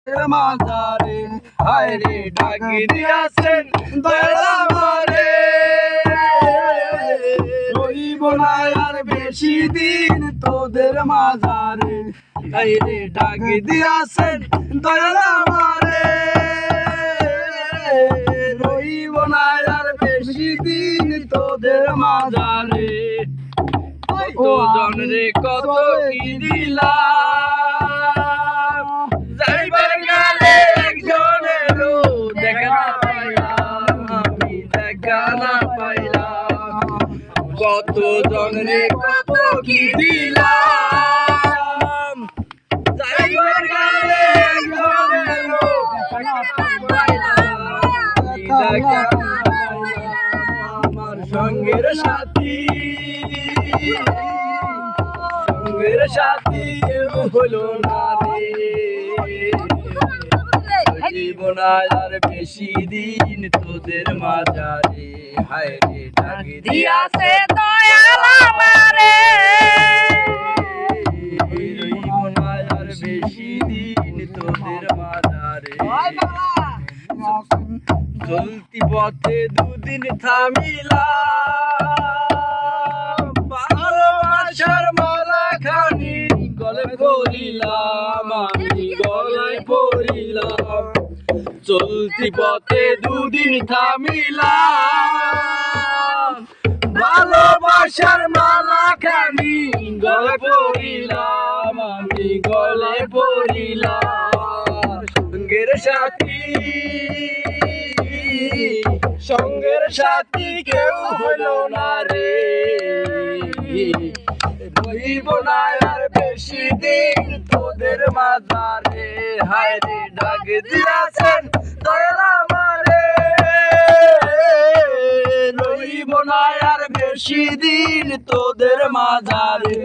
মাজারে হায় রে ডাকি দিয়াছেন দয়াল আমারে রইব না আর বেশি দিন তোদের মাজারে হায় রে ডাকি দিয়াছেন দয়াল আমারে রইব না আর বেশি দিন তোদের মাজারে ও জন রে কত কি দিলাম যাইবার গেলে একজনেরও দেখা না পাইলাম আমি দেখা না পাইলাম কত জন রে কত কি দিলাম যাইবার গেলে একজনেরও দেখা না পাইলাম আমি দেখা না পাইলাম আমার সঙ্গের সাথী সঙ্গের সাথী কেউ হলো না রে জীবন আর বেশি দিন তোদের মাঝারে হায় রে ডাকি দিয়াছে দয়াল আমারে জীবন আর বেশি দিন তোদের মাঝারে চলতি পথে দুদিন থামিলাম ভালোবাসার মালা খানি গলে পড়িলাম আমি গলায় পড়িলাম চলতি পথে দুদিন থামিলাম ভালোবাসার মালা খানি গলে পড়িলাম আমি গলায় পড়িলাম সঙ্গের সাথী সঙ্গের সাথী কেউ হলো না রে রইব না আর বেশি দিন তোদের মাঝারে হায় রে ডাক দিয়াছেন দয়াল আমারে রইব না আর বেশি দিন তোদের মাঝারে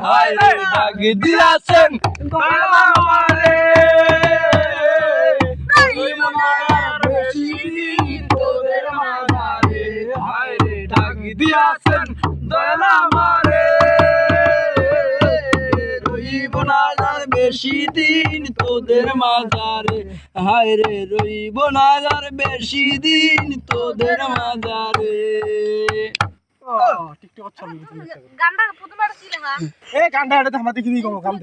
হায় রে ডাক দিয়াছেন দয়াল আমারে রইব না আর বেশি দিন তোদের মাঝারে হায় রে ডাক দিয়াছেন দয়াল আমারে রইব না আর বেশি দিন তোদের মাঝারে হায় রে রইব না আর বেশি দিন তোদের মাঝারে গানটা প্রথমে ছিল না এই গানটা এটা আমাদের কি গান